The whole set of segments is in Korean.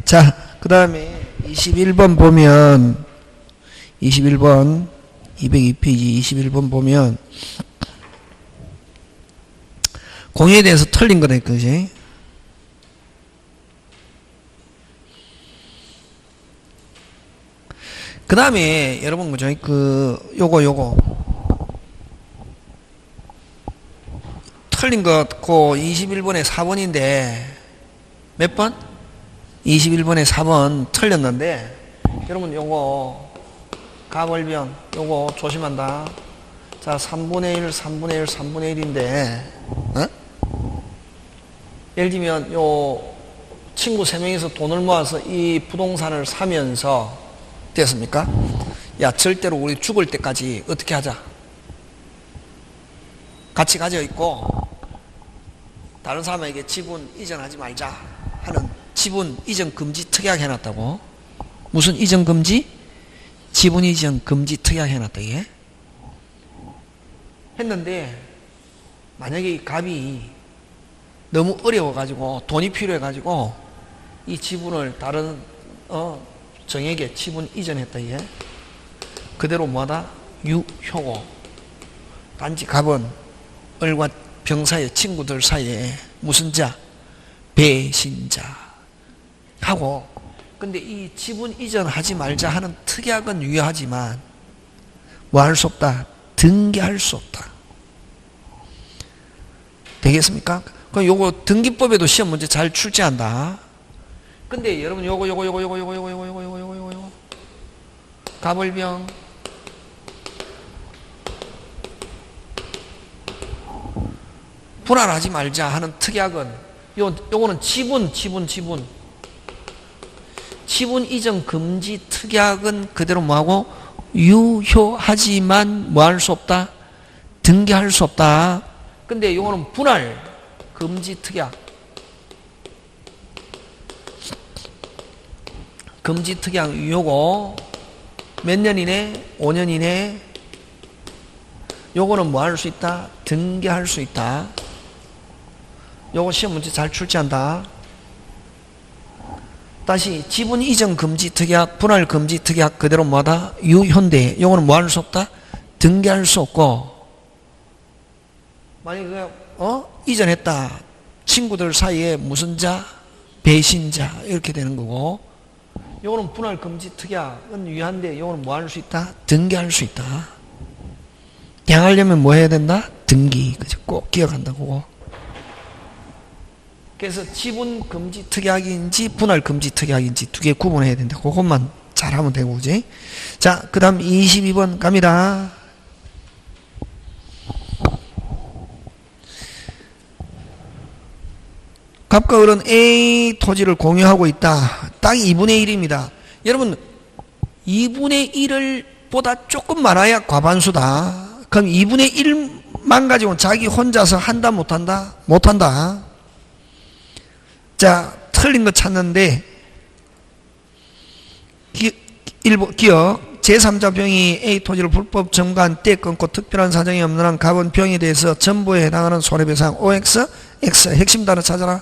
자, 그 다음에 21번 보면 21번 202페이지 21번 보면 공유에 대해서 틀린 거다 그지? 그 다음에 여러분 그죠? 요거 틀린 거 21번에 4번인데 몇 번? 21번에 4번 틀렸는데 여러분 요거 가벌변 요거 조심한다. 자 3분의 1 3분의 1 3분의 1인데 어? 예를 들면 요 친구 3명이서 돈을 모아서 이 부동산을 사면서 됐습니까? 야 절대로 우리 죽을 때까지 어떻게 하자? 같이 가져 있고 다른 사람에게 지분 이전하지 말자 하는 지분 이전 금지 특약 해놨다고. 무슨 이전 금지? 지분 이전 금지 특약 해놨다 이게. 했는데 만약에 이 갑이 너무 어려워가지고 돈이 필요해가지고 이 지분을 다른 정에게 지분 이전했다 이게. 그대로 뭐하다? 유효고. 단지 갑은 을과 병 사이에 친구들 사이에 무슨 자? 배신자 하고. 근데 이 지분 이전하지 말자 하는 특약은 유효하지만 뭐 할 수 없다? 등기할 수 없다. 되겠습니까? 그럼 요거 등기법에도 시험 문제 잘 출제한다. 근데 여러분 요거 가벌병 분할하지 말자 하는 특약은 요거는 지분 이전 금지 특약은 그대로 뭐하고 유효하지만 뭐 할 수 없다? 등기할 수 없다. 근데 요거는 분할 금지 특약. 금지 특약 유효고 몇 년 이내? 5년 이내. 요거는 뭐 할 수 있다? 등기할 수 있다. 요거 시험 문제 잘 출제한다. 다시 지분 이전 금지 특약, 분할 금지 특약 그대로 뭐하다? 유효인데 요거는 뭐 할 수 없다? 등기할 수 없고. 만약에 이전했다. 친구들 사이에 무슨 자? 배신자 이렇게 되는 거고. 요거는 분할 금지 특약은 유효한데 요거는 뭐 할 수 있다? 등기할 수 있다. 양하려면 뭐 해야 된다? 등기. 그죠? 꼭 기억한다고. 그래서 지분 금지 특약인지 분할 금지 특약인지 두 개 구분해야 된다. 그것만 잘하면 되고, 그지? 자, 그 다음 22번 갑니다. 갑과 을은 A 토지를 공유하고 있다. 딱 2분의 1입니다. 여러분 2분의 1을 보다 조금 많아야 과반수다. 그럼 2분의 1만 가지고는 자기 혼자서 한다 못한다? 못한다. 자, 틀린 거 찾는데 기억 제3자 병이 A 토지를 불법 점거한 때 끊고 특별한 사정이 없는 한 갑은 병에 대해서 전부에 해당하는 손해배상 OX, X 핵심 단어 찾아라.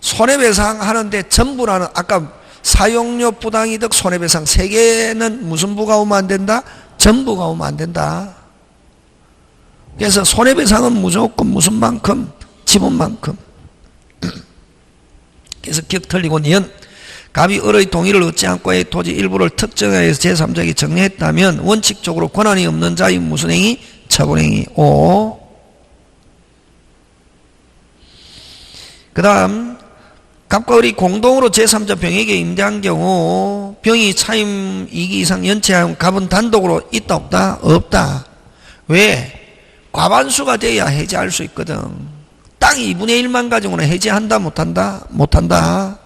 손해배상 하는데 전부라는 아까 사용료 부당이득 손해배상 세 개는 무슨 부가 오면 안 된다? 전부가 오면 안 된다. 그래서 손해배상은 무조건 무슨 만큼? 지분만큼. 그래서 기억 틀리고 니은 갑이 을의 동의를 얻지 않고 의 토지 일부를 특정하여서 제3자에게 정리했다면 원칙적으로 권한이 없는 자의 무슨 행위? 처분행위. O. 그 다음 갑과 을이 공동으로 제3자 병에게 임대한 경우 병이 차임 2기 이상 연체하면 갑은 단독으로 있다 없다? 없다. 왜? 과반수가 돼야 해지할 수 있거든. 딱 2분의 1만 가지고는 해지한다 못한다? 못한다.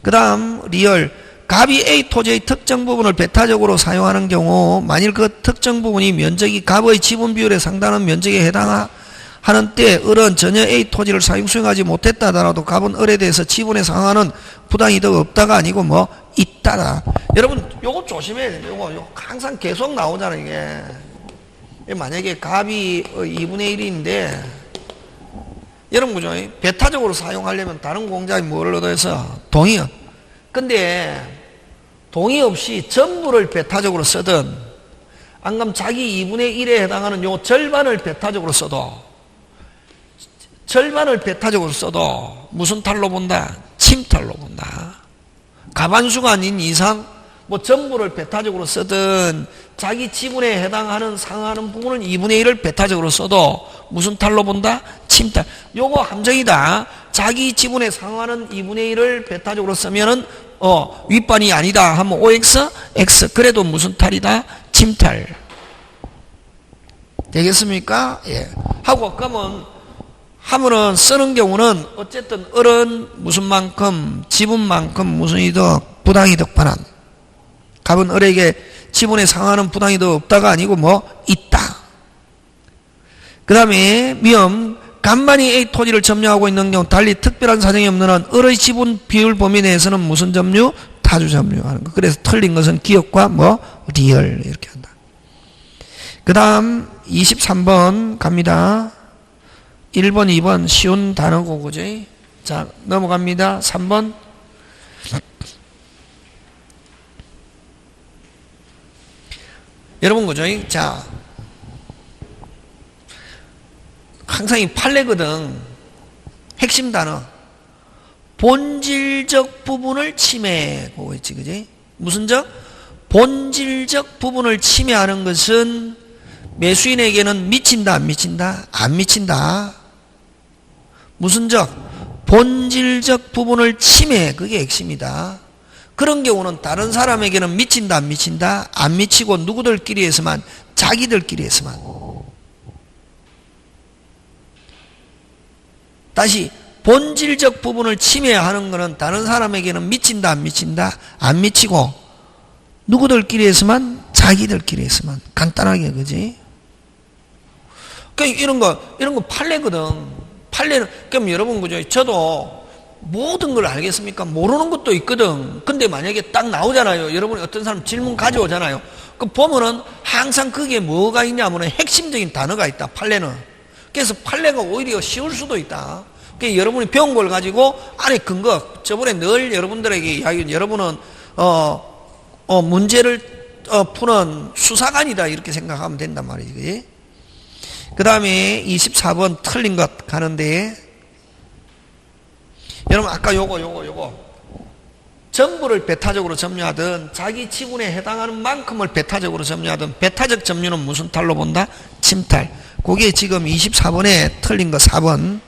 그 다음 리얼 갑이 A 토지의 특정 부분을 배타적으로 사용하는 경우 만일 그 특정 부분이 면적이 갑의 지분 비율에 상당한 면적에 해당하는 때 을은 전혀 A 토지를 사용 수용하지 못했다 하더라도 갑은 을에 대해서 지분에 상하는 부당이득 없다가 아니고 뭐 있다다. 여러분 요거 조심해야 돼요. 요거 항상 계속 나오잖아요. 이게 만약에 갑이 2분의 1인데 여러분 그죠? 배타적으로 사용하려면 다른 공자에 뭘 얻어서 동의. 근데 동의 없이 전부를 배타적으로 쓰든 안 그럼 자기 2분의 1에 해당하는 요 절반을 배타적으로 써도 무슨 탈로 본다? 침탈로 본다. 가반수가 아닌 이상 뭐 전부를 배타적으로 쓰든 자기 지분에 해당하는 상하는 부분은 2분의 1을 배타적으로 써도 무슨 탈로 본다? 침탈. 요거 함정이다. 자기 지분에 상하는 2분의 1을 배타적으로 쓰면은 윗반이 아니다 하면 OX, X. 그래도 무슨 탈이다? 침탈. 되겠습니까? 예. 하고 하면은 쓰는 경우는 어쨌든 을은 무슨 만큼, 지분만큼 무슨 이득, 부당이득 반환. 갑은 을에게 지분에 상하는 부당이득 없다가 아니고 뭐 있다. 그 다음에 미음, 간만이 A 토지를 점유하고 있는 경우 달리 특별한 사정이 없는 한 을의 지분 비율 범위 내에서는 무슨 점유? 타주 점유하는 거. 그래서 틀린 것은 기억과 뭐 리얼 이렇게 한다. 그 다음 23번 갑니다. 1번, 2번 쉬운 단어고 그죠? 자 넘어갑니다. 3번 여러분 그죠? 자 항상 이 판례거든. 핵심 단어 본질적 부분을 침해 그거 있지 그지? 무슨적? 본질적 부분을 침해하는 것은 매수인에게는 미친다 안 미친다? 안 미친다. 무슨적? 본질적 부분을 침해. 그게 핵심이다. 그런 경우는 다른 사람에게는 미친다 안 미친다? 안 미치고 누구들끼리에서만 자기들끼리에서만. 다시 본질적 부분을 침해하는 것은 다른 사람에게는 미친다 안 미친다? 안 미치고 누구들끼리에서만 자기들끼리에서만. 간단하게 그지? 그러니까 이런 거 판례거든. 판례는 그럼 여러분 그죠? 저도 모든 걸 알겠습니까? 모르는 것도 있거든. 근데 만약에 딱 나오잖아요. 여러분이 어떤 사람 질문 가져오잖아요. 그 보면은 항상 그게 뭐가 있냐면은 핵심적인 단어가 있다. 판례는. 그래서 판례가 오히려 쉬울 수도 있다. 그러니까 여러분이 배운 걸 가지고 안에 근거 저번에 늘 여러분들에게 이야기한 여러분은 문제를 푸는 수사관이다 이렇게 생각하면 된단 말이지. 그 다음에 24번 틀린 것 가는데 여러분 아까 요거 전부를 배타적으로 점유하든 자기 지분에 해당하는 만큼을 배타적으로 점유하든 배타적 점유는 무슨 탈로 본다? 침탈. 그게 지금 24번에 틀린 거 4번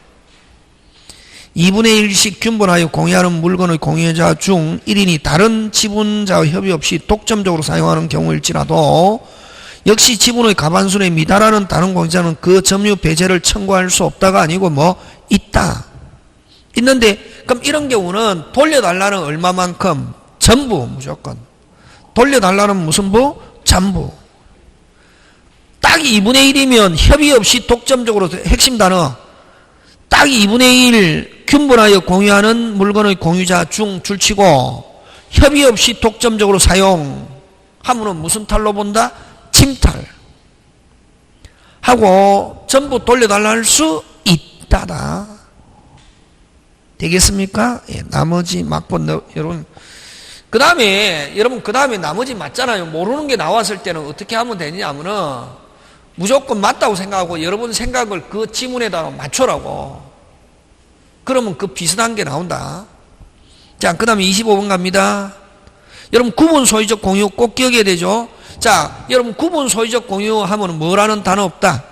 2분의 1씩 균분하여 공유하는 물건의 공유자 중 1인이 다른 지분자와 협의 없이 독점적으로 사용하는 경우일지라도 역시 지분의 과반수에 미달하는 다른 공유자는 그 점유 배제를 청구할 수 없다가 아니고 뭐 있다. 있는데 그럼 이런 경우는 돌려달라는 얼마만큼? 전부 무조건. 돌려달라는 무슨 부? 전부. 딱 2분의 1이면 협의 없이 독점적으로 핵심 단어 딱 2분의 1 균분하여 공유하는 물건의 공유자 중 줄치고 협의 없이 독점적으로 사용하면은 무슨 탈로 본다? 침탈. 하고 전부 돌려달라 할 수 있다다. 되겠습니까? 예, 나머지 맞고 여러분 그 다음에 나머지 맞잖아요. 모르는 게 나왔을 때는 어떻게 하면 되냐면은 무조건 맞다고 생각하고 여러분 생각을 그 지문에다가 맞춰라고. 그러면 그 비슷한 게 나온다. 자, 그 다음에 25번 갑니다. 여러분 구분 소유적 공유 꼭 기억해야 되죠. 자, 여러분 구분 소유적 공유 하면 뭐라는 단어 없다.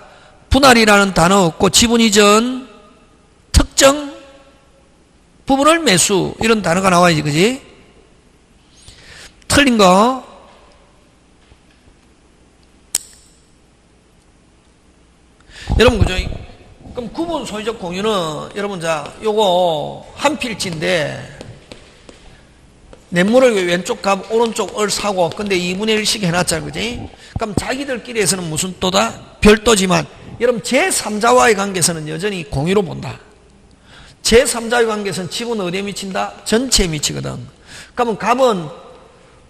분할이라는 단어 없고 지분 이전 특정 부분을 매수 이런 단어가 나와야지 그지? 틀린 거 여러분 그죠? 그럼 구분 소유적 공유는 여러분 자 요거 한 필지인데 냇물을 왼쪽 갑 오른쪽 을 사고 근데 2분의 1씩 해놨잖아 그지? 그럼 자기들끼리에서는 무슨 또다? 별도지만 여러분 제3자와의 관계에서는 여전히 공유로 본다. 제3자의 관계에서는 지분 어디에 미친다? 전체에 미치거든. 그러면 갑은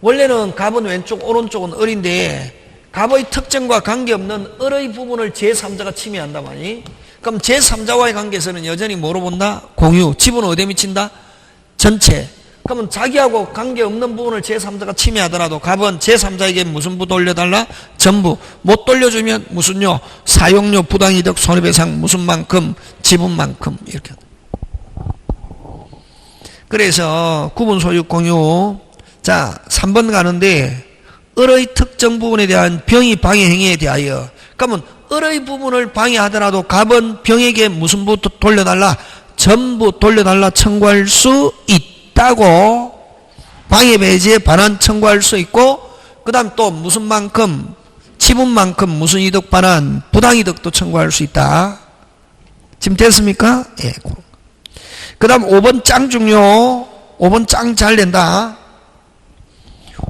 원래는 갑은 왼쪽 오른쪽은 을인데 갑의 특정과 관계없는 을의 부분을 제3자가 침해한다 말이. 그럼 제3자와의 관계에서는 여전히 뭐로 본다? 공유. 지분은 어디에 미친다? 전체. 그러면 자기하고 관계없는 부분을 제3자가 침해하더라도 갑은 제3자에게 무슨 부 돌려달라? 전부. 못 돌려주면 무슨요? 사용료, 부당이득, 손해배상 무슨 만큼? 지분만큼. 이렇게. 그래서 구분 소유 공유. 자, 3번 가는데 을의 특정 부분에 대한 병이 방해 행위에 대하여. 그러면 을의 부분을 방해하더라도 갑은 병에게 무슨 부 돌려달라? 전부 돌려달라 청구할 수 있다고. 방해 배제에 반환 청구할 수 있고, 그 다음 또 무슨 만큼? 지분만큼 무슨 이득 반환? 부당이득도 청구할 수 있다. 지금 됐습니까? 예. 그 다음 5번 짱 중요. 5번 짱 잘 낸다.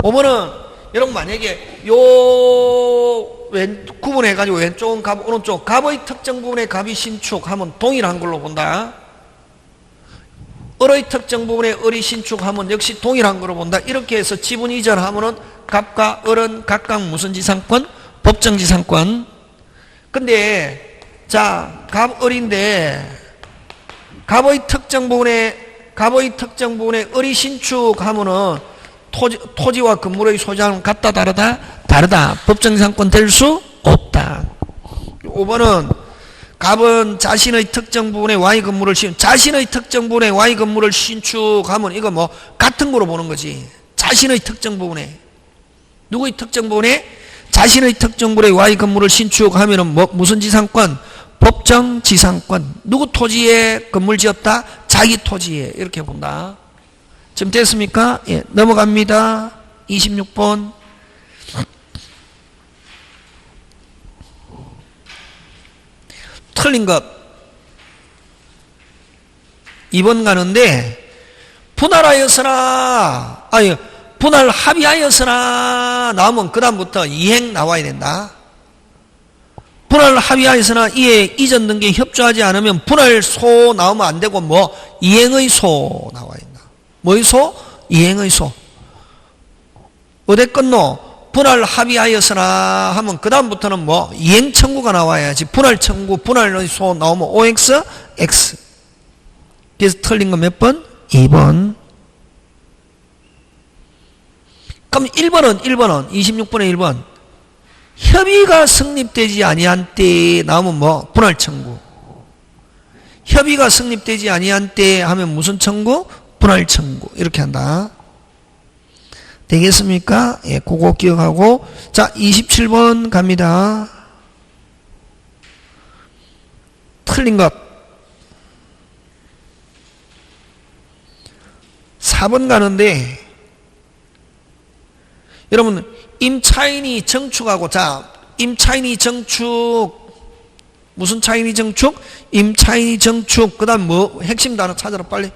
5번은 여러분 만약에 구분해가지고 왼쪽은 갑, 오른쪽 갑의 특정 부분에 갑이 신축하면 동일한 걸로 본다. 을의 특정 부분에 을이 신축하면 역시 동일한 걸로 본다. 이렇게 해서 지분 이전하면은 갑과 을은 각각 무슨 지상권? 법정 지상권. 근데 자, 갑 을인데 갑의 특정 부분에 을이 신축하면은 토지와 건물의 소장은 같다 다르다? 다르다. 법정 지상권 될 수 없다. 5번은 갑은 자신의 특정 부분에 Y 건물을 자신의 특정 부분에 Y 건물을 신축하면 이거 뭐 같은 거로 보는 거지. 자신의 특정 부분에 누구의 특정 부분에 자신의 특정 부분에 Y 건물을 신축하면은 뭐 무슨 지상권? 법정 지상권. 누구 토지에 건물 지었다? 자기 토지에. 이렇게 본다. 지금 됐습니까? 예, 넘어갑니다. 26번. 틀린 것. 2번 가는데, 분할하였으나, 분할 합의하였으나, 나오면 그 다음부터 이행 나와야 된다. 분할 합의하였으나, 이에 이전 등기에 협조하지 않으면 분할 소 나오면 안 되고, 뭐, 이행의 소 나와야 된다. 뭐의 소? 이행의 소. 어디 끝노? 분할 합의하였으나 하면 그 다음부터는 뭐 이행 청구가 나와야지. 분할 청구, 분할의 소 나오면 OX, X. 그래서 틀린 거 몇 번? 2번. 그럼 1번은 26번에 1번. 협의가 성립되지 아니한 때 나오면 뭐 분할 청구. 협의가 성립되지 아니한 때 하면 무슨 청구? 분할 청구. 이렇게 한다. 되겠습니까? 예, 그거 기억하고. 자, 27번 갑니다. 틀린 것. 4번 가는데, 여러분, 임차인이 정축하고, 자, 임차인이 정축, 무슨 차인이 정축? 임차인이 정축, 그 다음 뭐, 핵심 단어 찾아라, 빨리.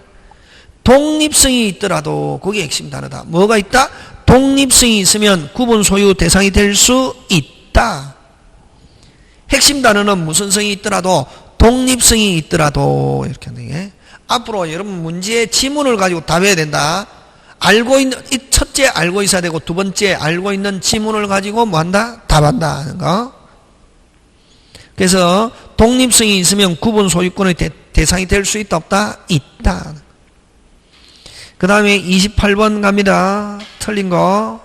독립성이 있더라도 그게 핵심 단어다. 뭐가 있다? 독립성이 있으면 구분 소유 대상이 될 수 있다. 핵심 단어는 무슨 성이 있더라도 독립성이 있더라도 이렇게 하는 게. 앞으로 여러분 문제의 지문을 가지고 답해야 된다. 알고 있는 첫째 알고 있어야 되고 두 번째 알고 있는 지문을 가지고 뭐 한다? 답한다 하는 거. 그래서 독립성이 있으면 구분 소유권의 대상이 될 수 있다 없다? 있다. 그 다음에 28번 갑니다. 틀린 거.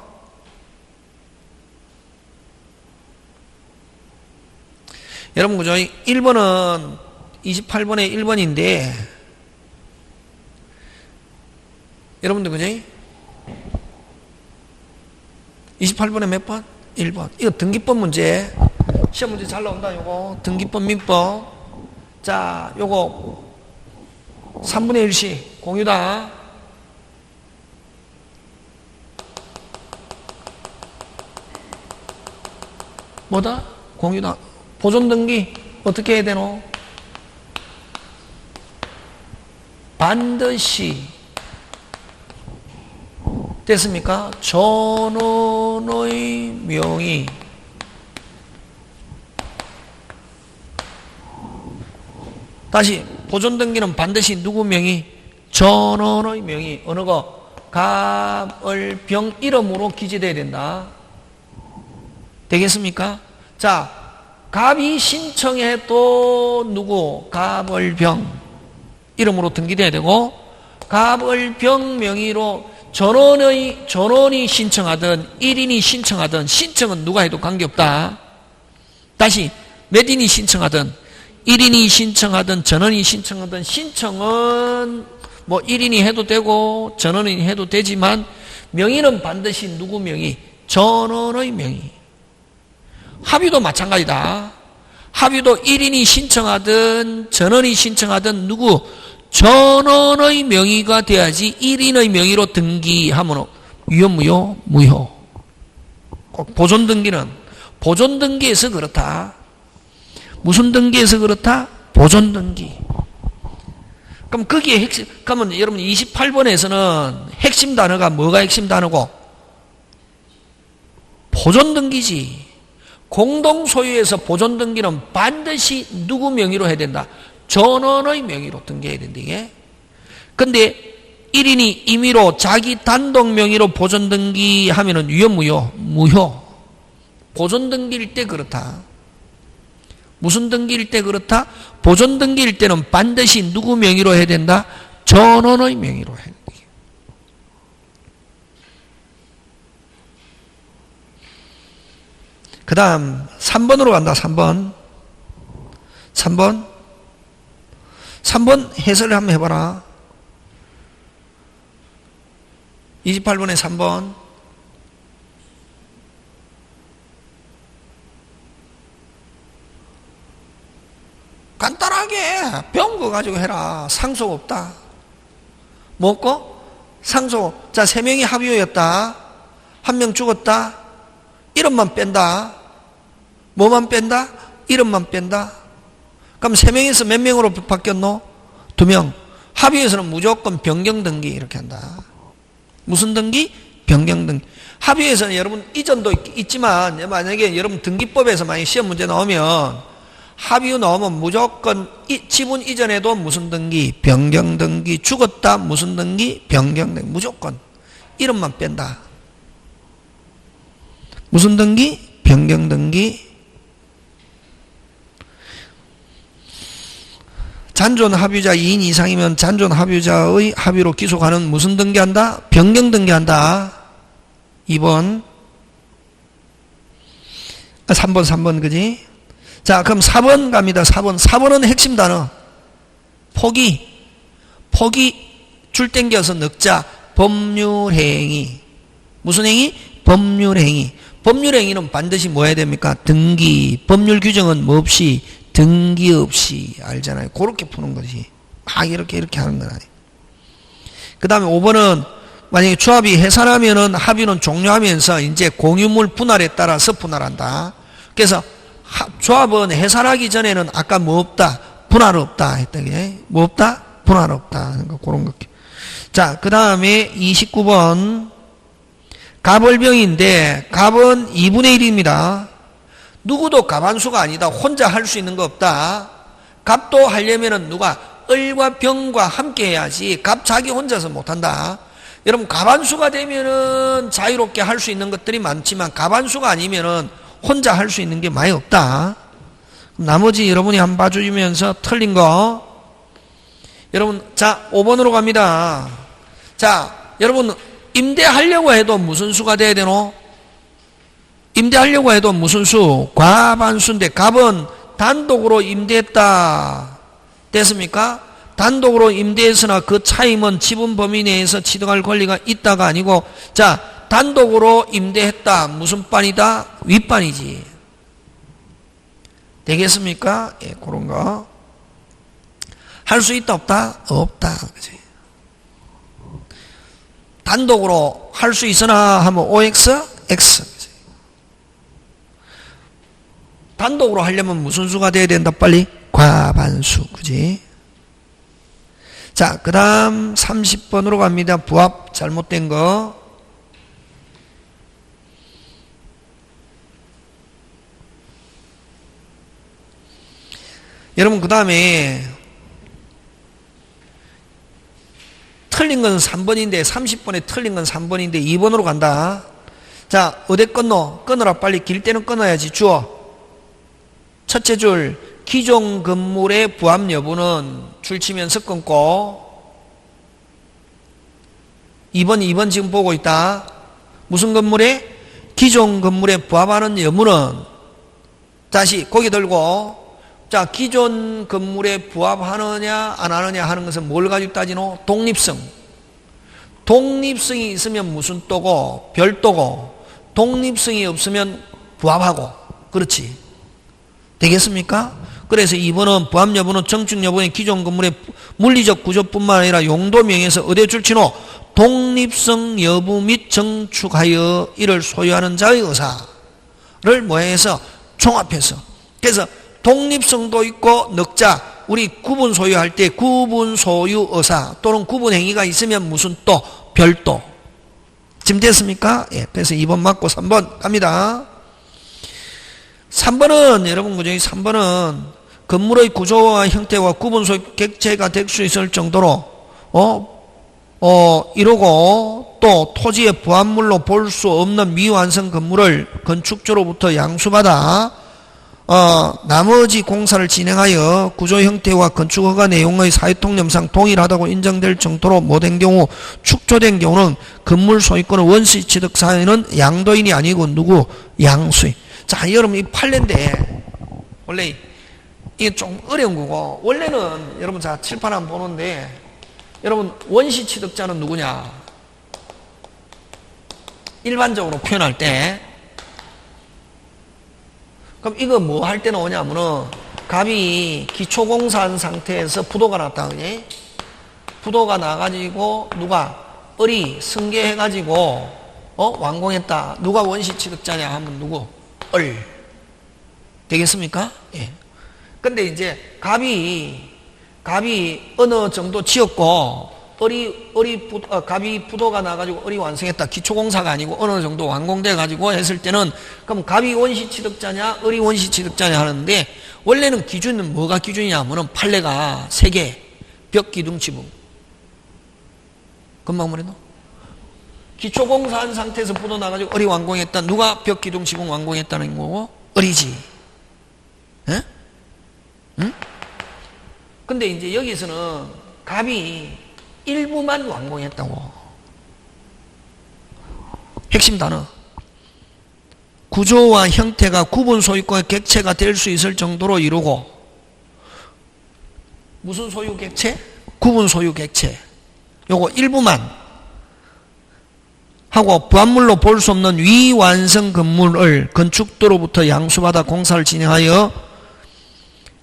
여러분, 그죠? 1번은, 28번에 1번인데, 여러분들, 그죠? 28번에 몇 번? 1번. 이거 등기법 문제. 시험 문제 잘 나온다, 요거. 등기법 민법. 자, 요거, 3분의 1시, 공유다. 뭐다? 공유다. 보존등기 어떻게 해야 되노? 반드시 됐습니까? 전원의 명의 다시 보존등기는 반드시 누구 명의? 전원의 명의. 어느 거? 갑을 병 이름으로 기재돼야 된다. 되겠습니까? 자, 갑이 신청해도 누구? 갑을병 이름으로 등기돼야 되고, 갑을병 명의로 전원이 신청하든 1인이 신청하든 신청은 누가 해도 관계없다. 다시 몇 인이 신청하든 1인이 신청하든 전원이 신청하든 신청은 뭐 1인이 해도 되고 전원이 해도 되지만 명의는 반드시 누구 명의? 전원의 명의. 합의도 마찬가지다. 합의도 1인이 신청하든 전원이 신청하든 누구? 전원의 명의가 돼야지 1인의 명의로 등기하면 유효, 무효? 무효. 꼭 보존등기는 보존등기에서 그렇다. 무슨 등기에서 그렇다? 보존등기. 그럼 거기에 핵심, 그러면 여러분 28번에서는 핵심 단어가 뭐가 핵심 단어고? 보존등기지. 공동소유에서 보존등기는 반드시 누구 명의로 해야 된다? 전원의 명의로 등기해야 된다, 이게. 근데 1인이 임의로 자기 단독 명의로 보존등기 하면은 유효, 무효? 무효. 보존등기일 때 그렇다. 무슨 등기일 때 그렇다? 보존등기일 때는 반드시 누구 명의로 해야 된다? 전원의 명의로 해야 된다. 그 다음 3번으로 간다. 3번 3번 해설을 한번 해봐라. 28번에 3번. 간단하게 배운 거 가지고 해라. 상속 없다. 뭐고? 상속. 자, 3명이 합의였다. 1명 죽었다. 이름만 뺀다. 뭐만 뺀다? 이름만 뺀다. 그럼 3명에서 몇 명으로 바뀌었노? 2명. 합의에서는 무조건 변경 등기 이렇게 한다. 무슨 등기? 변경 등기. 합의에서는 여러분 이전도 있지만 만약에 여러분 등기법에서 만약 시험 문제 나오면 합의 나오면 무조건 지분 이전에도 무슨 등기? 변경 등기. 죽었다. 무슨 등기? 변경 등기. 무조건 이름만 뺀다. 무슨 등기? 변경 등기. 잔존 합의자 2인 이상이면 잔존 합의자의 합의로 기속하는 무슨 등기한다? 변경 등기한다. 2번. 3번, 그지? 자, 그럼 4번 갑니다. 4번은 핵심 단어. 포기, 줄 땡겨서 넣자. 법률행위. 무슨 행위? 법률행위. 법률행위는 반드시 뭐 해야 됩니까? 등기. 법률 규정은 뭐 없이? 등기 없이. 알잖아요. 그렇게 푸는 거지. 막 이렇게 하는 건 아니에요. 그 다음에 5번은 만약에 조합이 해산하면은 합의는 종료하면서 이제 공유물 분할에 따라서 분할한다. 그래서 조합은 해산하기 전에는 아까 뭐 없다? 분할 없다 했다. 뭐 없다? 분할 없다. 그런 거. 자, 그 다음에 29번. 갑을병인데 갑은 2분의 1입니다. 누구도 갑한수가 아니다. 혼자 할 수 있는 거 없다. 갑도 하려면은 누가? 을과 병과 함께 해야지. 갑 자기 혼자서 못한다. 여러분 갑한수가 되면은 자유롭게 할 수 있는 것들이 많지만 갑한수가 아니면은 혼자 할 수 있는 게 많이 없다. 나머지 여러분이 한번 봐주면서 틀린 거. 여러분, 자, 5번으로 갑니다. 자, 여러분, 임대하려고 해도 무슨 수가 돼야 되노? 임대하려고 해도 무슨 수? 과반수인데, 갑은 단독으로 임대했다. 됐습니까? 단독으로 임대했으나 그 차임은 지분 범위 내에서 취득할 권리가 있다가 아니고, 자, 단독으로 임대했다. 무슨 반이다? 윗반이지. 되겠습니까? 예, 그런 거. 할 수 있다, 없다? 없다. 그치? 단독으로 할 수 있으나 하면 OX, X. 그치? 단독으로 하려면 무슨 수가 돼야 된다? 빨리? 과반수. 그지? 자, 그 다음 30번으로 갑니다. 부합 잘못된 거. 여러분, 그 다음에 틀린 건 3번인데 30번에 틀린 건 3번인데 2번으로 간다. 자, 어디 끊노? 끊어라. 빨리 길 때는 끊어야지. 주어. 첫째 줄 기존 건물의 부합 여부는 줄치면서 끊고 2번 지금 보고 있다. 무슨 건물에? 기존 건물에 부합하는 여부는 다시 고개 들고 자 기존 건물에 부합하느냐 안 하느냐 하는 것은 뭘 가지고 따지노? 독립성. 독립성이 있으면 무슨 또고? 별도고 독립성이 없으면 부합하고 그렇지. 되겠습니까? 그래서 2번은 부합 여부는 정축 여부인 기존 건물의 물리적 구조뿐만 아니라 용도명에서 어디에 줄치노? 독립성 여부 및 정축하여 이를 소유하는 자의 의사를 뭐해서 종합해서 그래서 독립성도 있고 넉자 우리 구분 소유할 때 구분 소유 의사 또는 구분 행위가 있으면 무슨 또 별도 지금 됐습니까? 예, 그래서 2번 맞고 3번 갑니다. 3번은 여러분 그죠? 3번은 건물의 구조와 형태와 구분 소유 객체가 될 수 있을 정도로 이러고 또 토지의 부합물로 볼 수 없는 미완성 건물을 건축주로부터 양수받아 나머지 공사를 진행하여 구조 형태와 건축허가 내용의 사회통념상 동일하다고 인정될 정도로 못된 경우 축조된 경우는 건물 소유권의 원시 취득 사유는 양도인이 아니고 누구? 양수인. 자 여러분 이 판례인데 원래 이게 좀 어려운 거고 원래는 여러분 자 칠판 한번 보는데 여러분 원시 취득자는 누구냐? 일반적으로 표현할 때 그럼 이거 뭐 할 때 나오냐면은 갑이 기초공사한 상태에서 부도가 났다 그지? 부도가 나가지고 누가 을이 승계해가지고 완공했다. 누가 원시 취득자냐 하면 누구? 을 되겠습니까? 예. 근데 이제 갑이 어느 정도 지었고 갑이 부도가 나가지고 을이 완성했다. 기초공사가 아니고 어느 정도 완공돼 가지고 했을 때는 그럼 갑이 원시 취득자냐 을이 원시 취득자냐 하는데 원래는 기준은 뭐가 기준이냐 하면은 판례가 3개 벽 기둥 지붕 금방 뭐랬노? 기초공사한 상태에서 부도 나가지고 을이 완공했다. 누가 벽 기둥 지붕 완공했다는 거고? 을이지. 예? 응? 근데 이제 여기서는 갑이 일부만 완공했다고. 핵심 단어. 구조와 형태가 구분 소유권의 객체가 될 수 있을 정도로 이루고 무슨 소유 객체? 구분 소유 객체. 요거 일부만 하고 부합물로 볼 수 없는 위완성 건물을 건축도로부터 양수받아 공사를 진행하여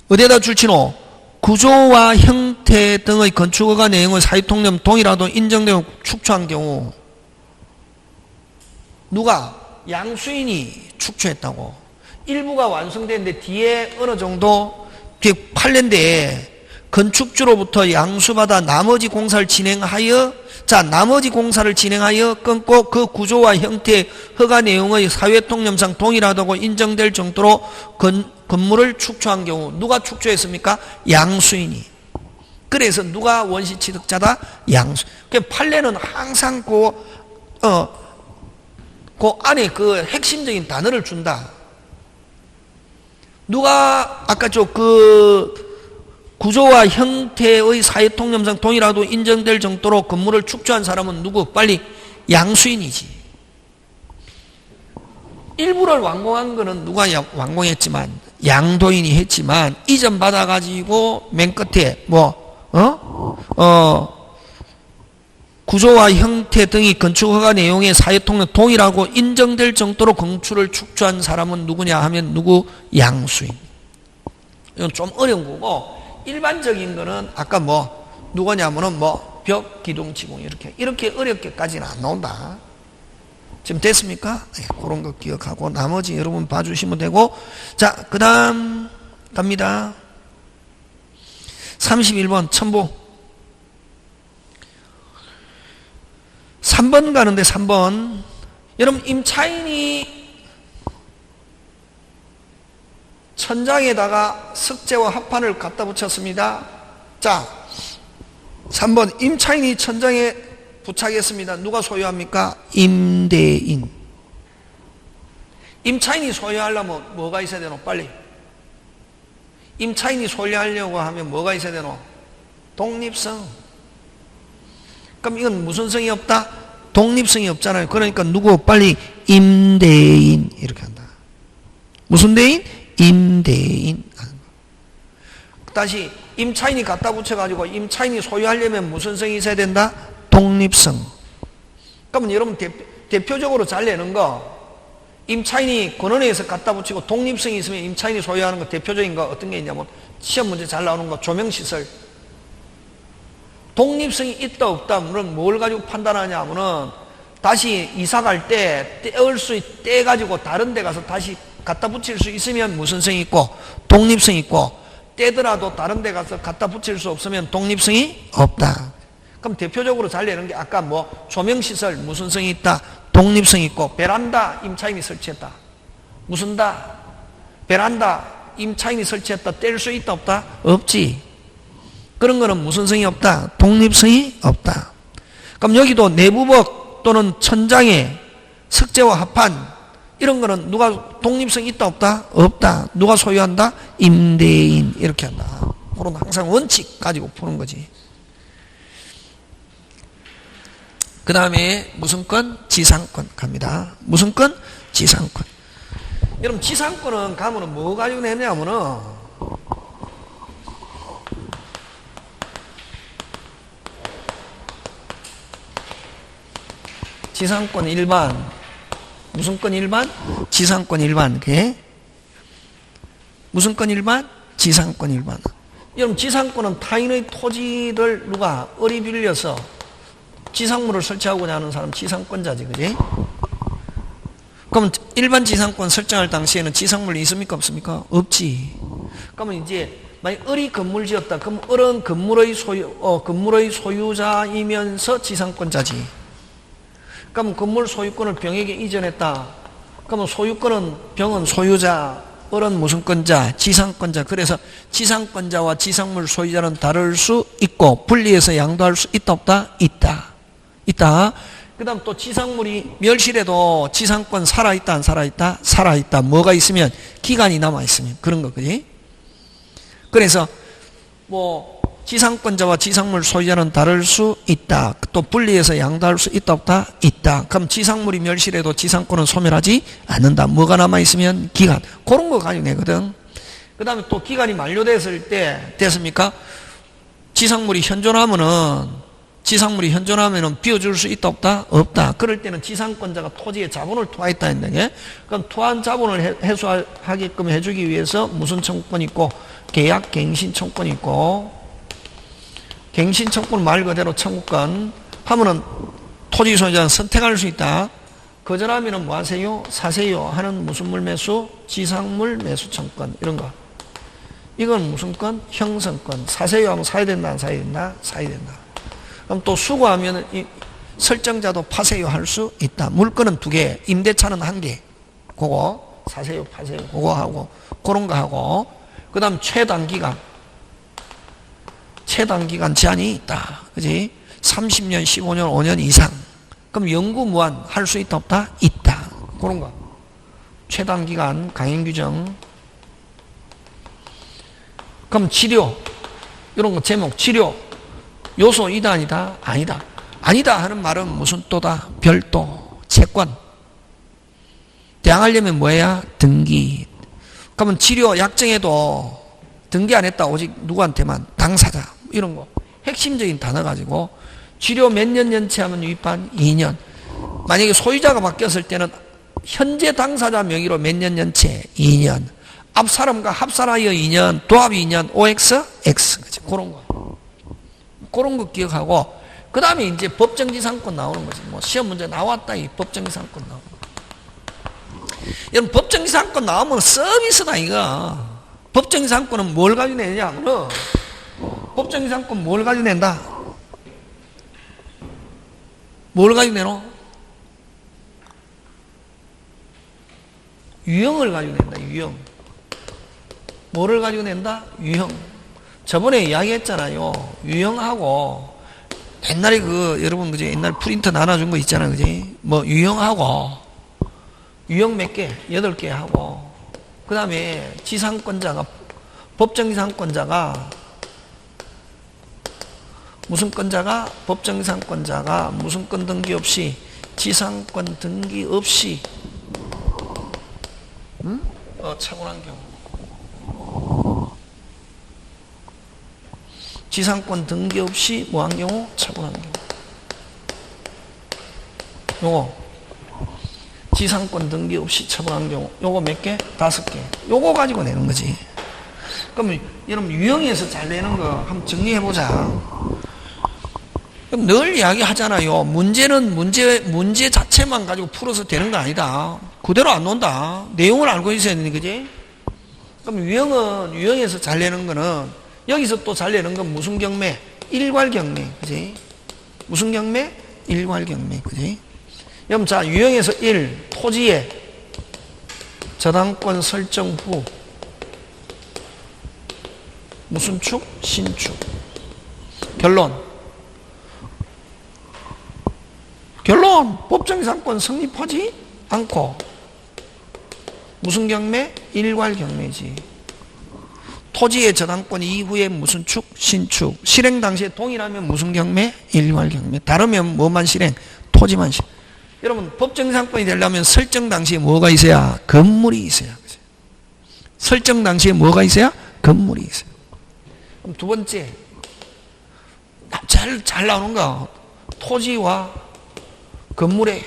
어디에다 줄치노? 구조와 형태 등의 건축허가 내용의 사유통념 동일하도 인정되고 축초한 경우 누가? 양수인이 축초했다고. 일부가 완성됐는데 뒤에 어느 정도 뒤에 판례인데 건축주로부터 양수받아 나머지 공사를 진행하여 나머지 공사를 진행하여 끊고 그 구조와 형태 허가 내용의 사회통념상 동일하다고 인정될 정도로 건물을 축초한 경우 누가 축초했습니까? 양수인이. 그래서 누가 원시 취득자다? 양수. 그 판례는 항상 그 안에 그 핵심적인 단어를 준다. 누가 아까 구조와 형태의 사회통념상 동일하도 인정될 정도로 건물을 축조한 사람은 누구? 빨리 양수인이지. 일부를 완공한 거는 누가 완공했지만 양도인이 했지만 이전 받아가지고 맨 끝에 구조와 형태 등이 건축허가 내용의 사회통념 동일하고 인정될 정도로 건축을 축조한 사람은 누구냐 하면 누구? 양수인. 이건 좀 어려운 거고 일반적인 거는 아까 누구냐면은 벽, 기둥, 지붕 이렇게 어렵게까지는 안 나온다. 지금 됐습니까? 네, 그런 거 기억하고 나머지 여러분 봐주시면 되고 자, 그 다음 갑니다. 31번 첨부 3번 가는데 3번 여러분 임차인이 천장에다가 석재와 합판을 갖다 붙였습니다. 자 3번 임차인이 천장에 부착했습니다. 누가 소유합니까? 임대인. 임차인이 소유하려면 뭐가 있어야 되노? 빨리 임차인이 소유하려고 하면 뭐가 있어야 되노? 독립성. 그럼 이건 무슨 성이 없다? 독립성이 없잖아요. 그러니까 누구 빨리 임대인 이렇게 한다. 무슨 대인? 임대인. 다시 임차인이 갖다 붙여가지고 임차인이 소유하려면 무슨 성이 있어야 된다? 독립성. 그러면 여러분 대표적으로 잘 내는 거 임차인이 권원회에서 갖다 붙이고 독립성이 있으면 임차인이 소유하는 거 대표적인 거 어떤 게 있냐면 시험 문제 잘 나오는 거 조명시설. 독립성이 있다 없다 하면 뭘 가지고 판단하냐 하면은 다시 이사 갈 때 떼가지고 다른 데 가서 다시 갖다 붙일 수 있으면 무슨 성이 있고 독립성이 있고 떼더라도 다른 데 가서 갖다 붙일 수 없으면 독립성이 없다. 그럼 대표적으로 잘 내는 게 아까 뭐 조명시설 무슨 성이 있다? 독립성이 있고 베란다 임차인이 설치했다. 무슨 다? 베란다 임차인이 설치했다. 뗄 수 있다 없다? 없지. 그런 거는 무슨 성이 없다? 독립성이 없다. 그럼 여기도 내부벽 또는 천장에 석재와 합판 이런 거는 누가 독립성이 있다 없다? 없다. 누가 소유한다? 임대인 이렇게 한다. 그런 항상 원칙 가지고 푸는 거지. 그 다음에 무슨 건? 지상권 갑니다. 무슨 건? 지상권. 여러분 지상권은 가면은 뭐 가지고 내냐면은 지상권 일반 무슨 건 일반? 지상권 일반. 그게 무슨 건 일반? 지상권 일반. 여러분 지상권은 타인의 토지를 누가 을이 빌려서 지상물을 설치하고자 하는 사람 지상권자지. 그지? 그러면 일반 지상권 설정할 당시에는 지상물이 있습니까 없습니까? 없지. 그러면 이제 만약 을이 건물 지었다. 그럼 을은 건물의 소유자이면서 지상권자지. 그럼 건물 소유권을 병에게 이전했다. 그러면 소유권은 병은 소유자, 을은 무슨 권자? 지상권자. 그래서 지상권자와 지상물 소유자는 다를 수 있고 분리해서 양도할 수 있다 없다? 있다. 있다. 그 다음 또 지상물이 멸실해도 지상권 살아있다 안 살아있다? 살아있다. 뭐가 있으면? 기간이 남아있으면. 그런 거 그지? 그래서 뭐 지상권자와 지상물 소유자는 다를 수 있다. 또 분리해서 양도할 수 있다 없다? 있다. 그럼 지상물이 멸실해도 지상권은 소멸하지 않는다. 뭐가 남아있으면? 기간. 그런 거 가지고 내거든. 그 다음에 또 기간이 만료됐을 때 됐습니까? 지상물이 현존하면은 비워줄 수 있다 없다? 없다. 그럴 때는 지상권자가 토지에 자본을 투하했다 했는데 그럼 투한 자본을 해소하게끔 해주기 위해서 무슨 청구권이 있고 계약 갱신 청구권이 있고 갱신 청구권 말 그대로 청구권 하면은 토지 소유자는 선택할 수 있다. 거절하면은 뭐 하세요? 사세요 하는 무슨 물 매수? 지상물 매수 청구권 이런 거. 이건 무슨 건? 형성권. 사세요 하면 사야 된다 안 사야 된다? 사야 된다. 그럼 또 수거하면 이 설정자도 파세요 할 수 있다. 물건은 2개, 임대차는 1개. 그거 사세요, 파세요. 그거 하고 그런 거 하고 그 다음 최단기간 제한이 있다. 그지? 30년, 15년, 5년 이상. 그럼 영구 무한 할 수 있다 없다? 있다. 그런 거. 최단기간 강행규정. 그럼 치료. 이런 거 제목 치료. 요소 이다 아니다? 아니다. 아니다 하는 말은 무슨 또다? 별도. 채권. 대항하려면 뭐야? 등기. 그러면 치료 약정에도 등기 안 했다. 오직 누구한테만? 당사자. 이런 거. 핵심적인 단어 가지고 치료 몇 년 연체하면 유입한 2년. 만약에 소유자가 바뀌었을 때는 현재 당사자 명의로 몇 년 연체? 2년. 앞 사람과 합산하여 2년, 도합 2년, OX, X. 그치? 그런 거. 그런 거 기억하고, 그 다음에 이제 법정지상권 나오는 거지. 뭐 시험 문제 나왔다, 이 법정지상권 나오는 거. 여러분, 법정지상권 나오면 서비스다, 이거. 법정지상권은 뭘 가지고 내냐 하면, 법정지상권 뭘 가지고 낸다? 뭘 가지고 내노? 유형을 가지고 낸다, 유형. 뭐를 가지고 낸다? 유형. 저번에 이야기했잖아요. 유형하고, 옛날에 여러분, 그지? 옛날 프린터 나눠준 거 있잖아, 그지? 뭐, 유형 몇 개? 8개 하고, 그 다음에 지상권자가 법정이상권자가 무슨 건자가? 법정이상권자가 무슨 건 등기 없이 지상권 등기 없이 차분한 경우 지상권 등기 없이 뭐한 경우? 차분한 경우 요거 지상권 등기 없이 처분한 경우 요거 몇 개? 5개 요거 가지고 내는 거지. 그럼 여러분 유형에서 잘 내는 거 한번 정리해보자. 그럼 늘 이야기하잖아요. 문제는 문제 자체만 가지고 풀어서 되는 거 아니다. 그대로 안 논다. 내용을 알고 있어야 되는 거지. 그럼 유형에서 잘 내는 거는 여기서 또 잘 내는 건 무슨 경매? 일괄경매. 그지? 무슨 경매? 일괄경매. 그지? 그럼 자, 유형에서 1. 토지의 저당권 설정 후 무슨 축? 신축. 결론. 법정이상권 성립하지 않고 무슨 경매? 일괄경매지. 토지의 저당권 이후에 무슨 축? 신축. 실행 당시에 동일하면 무슨 경매? 일괄경매. 다르면 뭐만 실행? 토지만 실행. 여러분 법정이상권이 되려면 설정 당시에 뭐가 있어야? 건물이 있어야. 설정 당시에 뭐가 있어야? 건물이 있어요. 그럼 두 번째 잘 나오는 거 토지와 건물의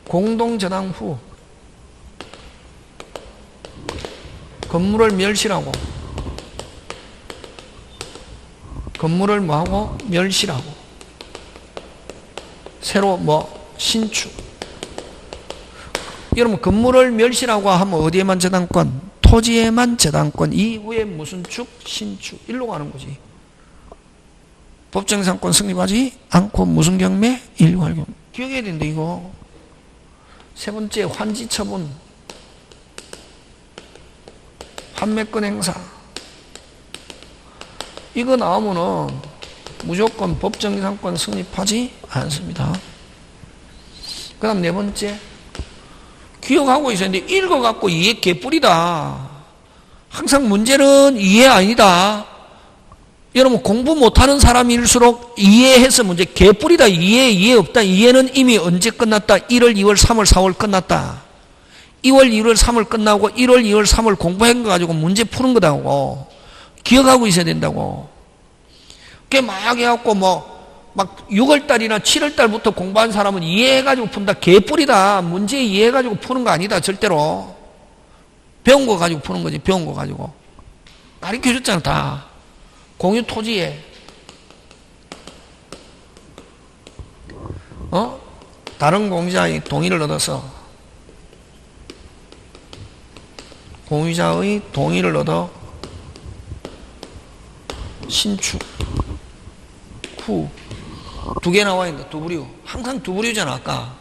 공동저당 후 건물을 멸실하고 건물을 뭐하고? 멸실하고 새로 신축. 여러분 건물을 멸실하고 하면 어디에만 저당권? 토지에만 저당권. 이후에 무슨 축? 신축. 일로 가는 거지. 법정이상권 성립하지 않고 무슨 경매? 일괄경매. 기억해야 된다 이거. 세 번째 환지처분 판매권 행사. 이거 나오면은 무조건 법정이상권 성립하지 않습니다. 그 다음 네 번째 기억하고 있어야 되는데 읽어갖고 이해 개뿔이다. 항상 문제는 이해 아니다. 여러분 공부 못하는 사람일수록 이해해서 문제 개뿔이다. 이해 없다. 이해는 이미 언제 끝났다. 1월 2월 3월 4월 끝났다. 2월 2월 3월 끝나고 1월 2월 3월 공부한 거 가지고 문제 푸는 거다고. 기억하고 있어야 된다고. 그게 막 해갖고 막 6월달이나 7월달부터 공부한 사람은 이해해가지고 푼다. 개뿔이다. 문제 이해해가지고 푸는 거 아니다. 절대로. 배운 거 가지고 푸는 거지. 배운 거 가지고. 가르쳐줬잖아. 다. 공유 토지에 다른 공유자의 동의를 얻어서 공유자의 동의를 얻어 신축 후 두 개 나와 있는데 두 부류. 항상 두 부류잖아. 아까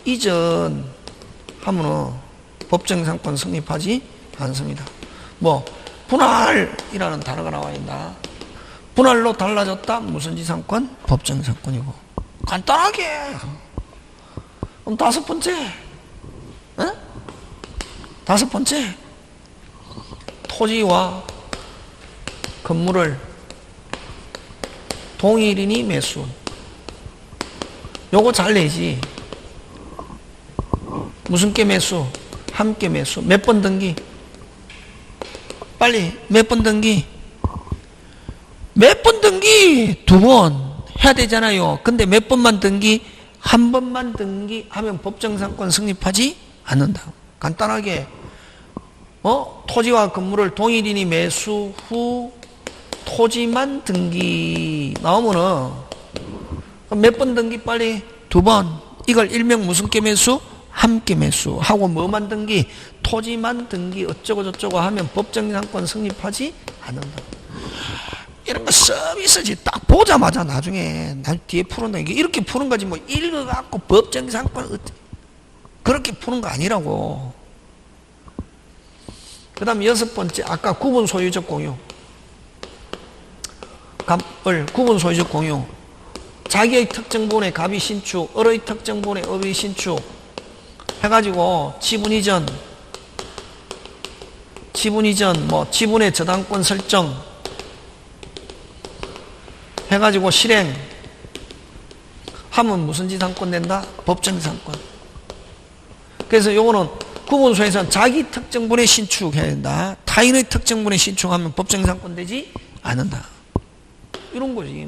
이전 하면은 법정이상권 성립하지 않습니다. 분할이라는 단어가 나와 있나? 분할로 달라졌다? 무슨 지상권? 법정이상권이고. 간단하게. 그럼 다섯 번째. 다섯 번째. 토지와 건물을 동일인이 매수. 요거 잘 내지. 무슨 게 매수? 함께 매수. 몇 번 등기? 빨리 몇 번 등기? 몇 번 등기? 2번 해야 되잖아요. 근데 몇 번만 등기? 한 번만 등기하면 법정이상권 성립하지 않는다. 간단하게 토지와 건물을 동일인이 매수 후 토지만 등기 나오면은 몇 번 등기? 빨리 2번. 이걸 일명 무슨 게 매수? 함께 매수 하고 뭐만 등기? 토지만 등기 어쩌고 저쩌고 하면 법정이상권 성립하지 않는다. 이런 거 서비스지. 딱 보자마자 나중에 뒤에 푸는다. 이게 이렇게 푸는 거지 읽어갖고 법정이상권 그렇게 푸는 거 아니라고. 그 다음 여섯 번째 아까 구분 소유적 공유. 갑을 구분 소유적 공유. 자기의 특정 부분에 갑이 신축, 을의 특정 부분에 업이 신축 해가지고 지분 이전 지분 이전, 지분의 저당권 설정 해가지고 실행 하면 무슨 지상권 된다? 법정지상권. 그래서 요거는 구분소에서는 자기 특정분의 신축해야 된다. 타인의 특정분의 신축하면 법정지상권 되지 않는다. 이런 거지,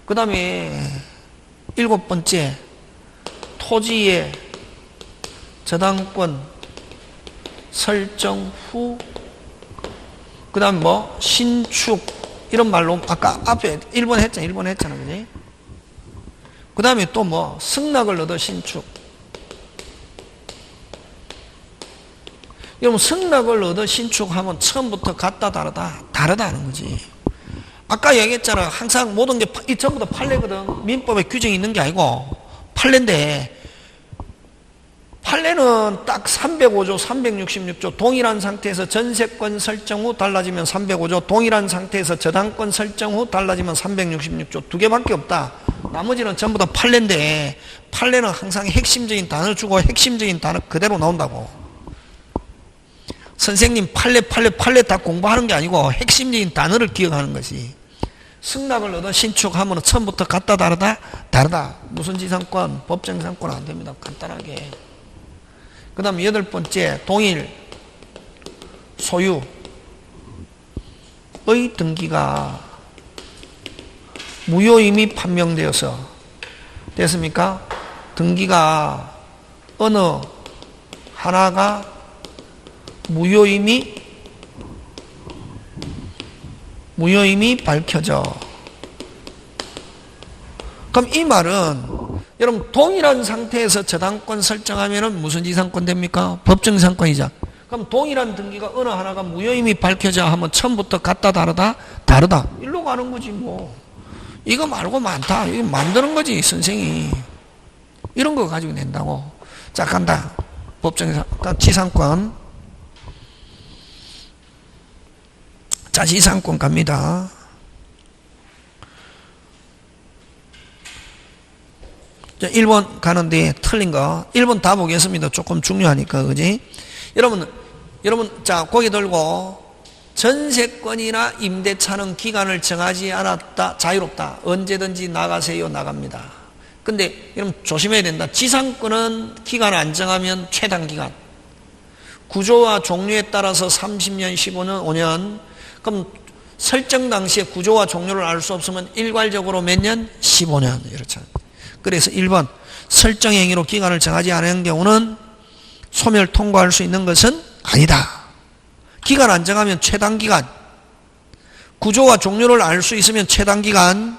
그 다음에 7번째, 토지의 저당권 설정 후, 그 다음 신축, 이런 말로, 아까 앞에 1번 했잖아, 그지? 그 다음에 또 승낙을 얻어 신축. 여러분, 승낙을 얻어 신축하면 처음부터 같다, 다르다? 다르다는 거지. 아까 얘기했잖아. 항상 모든 게 전부 다 판례거든. 민법에 규정이 있는 게 아니고 판례인데, 판례는 딱 305조, 366조 동일한 상태에서 전세권 설정 후 달라지면 305조, 동일한 상태에서 저당권 설정 후 달라지면 366조 두 개밖에 없다. 나머지는 전부 다 판례인데, 판례는 항상 핵심적인 단어를 주고 핵심적인 단어 그대로 나온다고. 선생님 판례 다 공부하는 게 아니고 핵심적인 단어를 기억하는 것이. 승낙을 얻어 신축하면 처음부터 같다, 다르다? 다르다. 무슨 지상권? 법정지상권 안 됩니다. 간단하게. 그 다음 8번째, 동일 소유의 등기가 무효임이 판명되어서 됐습니까? 등기가 어느 하나가 무효임이 밝혀져. 그럼 이 말은 여러분 동일한 상태에서 저당권 설정하면은 무슨 지상권 됩니까? 법정지상권이죠. 그럼 동일한 등기가 어느 하나가 무효임이 밝혀져 하면 처음부터 같다, 다르다? 다르다. 일로 가는 거지 이거 말고 많다. 이거 만드는 거지 선생이. 이런 거 가지고 낸다고. 자, 간다. 지상권. 자, 지상권 갑니다. 자, 1번 가는데 틀린 거 1번 다 보겠습니다. 조금 중요하니까, 그지? 여러분, 자, 고개 들고 전세권이나 임대차는 기간을 정하지 않았다, 자유롭다. 언제든지 나가세요, 나갑니다. 근데 여러분 조심해야 된다. 지상권은 기간 안 정하면 최단기간. 구조와 종류에 따라서 30년, 15년, 5년. 그럼 설정 당시에 구조와 종류를 알 수 없으면 일괄적으로 몇 년? 15년. 이렇잖아요. 그래서 1번 설정 행위로 기간을 정하지 않은 경우는 소멸 통과할 수 있는 것은 아니다. 기간 안 정하면 최단기간. 구조와 종류를 알 수 있으면 최단기간.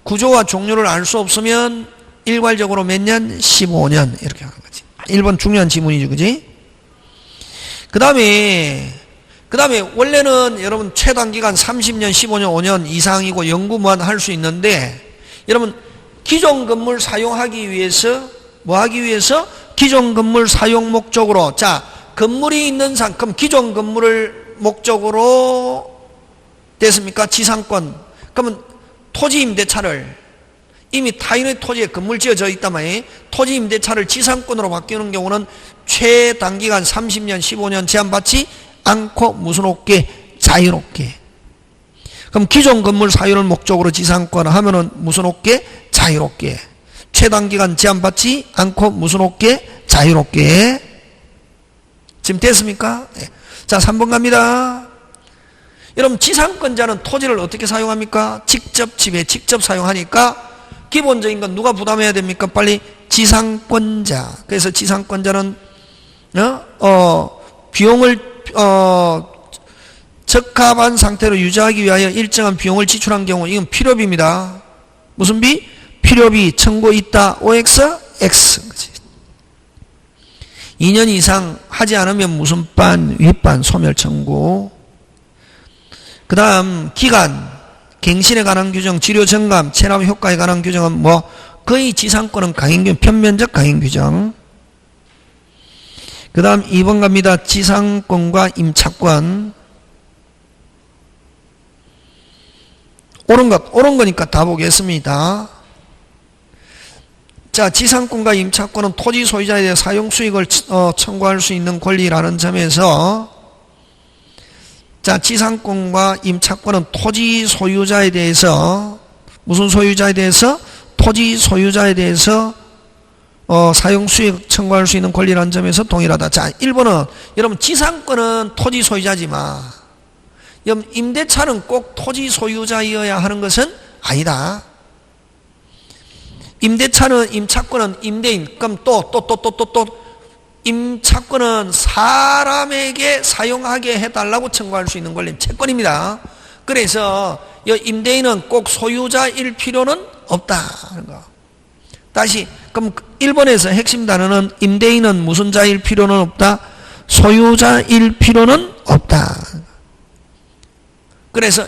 구조와 종류를 알 수 없으면 일괄적으로 몇 년? 15년. 이렇게 하는 거지. 1번 중요한 지문이죠, 그지? 그 다음에 원래는 여러분 최단기간 30년, 15년, 5년 이상이고 영구무한 할 수 있는데, 여러분 기존 건물 사용하기 위해서 기존 건물 사용 목적으로, 자, 건물이 있는 그럼 기존 건물을 목적으로 됐습니까? 지상권. 그러면 토지 임대차를 이미 타인의 토지에 건물 지어져 있단 말이에요. 토지 임대차를 지상권으로 바뀌는 경우는 최단기간 30년, 15년 제한받지 않고 무슨 없게? 자유롭게. 그럼 기존 건물 사유를 목적으로 지상권 하면은 무슨 없게? 자유롭게. 최단기간 제한받지 않고 무슨 없게? 자유롭게. 지금 됐습니까? 네. 자, 3번 갑니다. 여러분 지상권자는 토지를 어떻게 사용합니까? 직접 지배, 직접 사용하니까 기본적인 건 누가 부담해야 됩니까? 빨리 지상권자. 그래서 지상권자는 비용을 적합한 상태로 유지하기 위하여 일정한 비용을 지출한 경우, 이건 필요비입니다. 무슨 비? 필요비 청구 있다. OX? X. 그치? 2년 이상 하지 않으면 무슨 반? 윗반 소멸 청구. 그 다음 기간, 갱신에 관한 규정, 치료 정감, 체납 효과에 관한 규정은 거의 지상권은 강행규정, 편면적 강행규정. 그 다음 2번 갑니다. 지상권과 임차권. 옳은 거니까 다 보겠습니다. 자, 지상권과 임차권은 토지 소유자에 대해 사용 수익을 청구할 수 있는 권리라는 점에서, 자, 지상권과 임차권은 토지 소유자에 대해서, 무슨 소유자에 대해서? 토지 소유자에 대해서 사용 수익 청구할 수 있는 권리라는 점에서 동일하다. 자, 1번은 여러분 지상권은 토지 소유자지만 여러분 임대차는 꼭 토지 소유자이어야 하는 것은 아니다. 임대차는 임차권은 임대인, 그럼 또 임차권은 사람에게 사용하게 해달라고 청구할 수 있는 권리는 채권입니다. 그래서 임대인은 꼭 소유자일 필요는 없다 하는 거. 다시, 그럼 1번에서 핵심 단어는 임대인은 무슨 자일 필요는 없다? 소유자일 필요는 없다. 그래서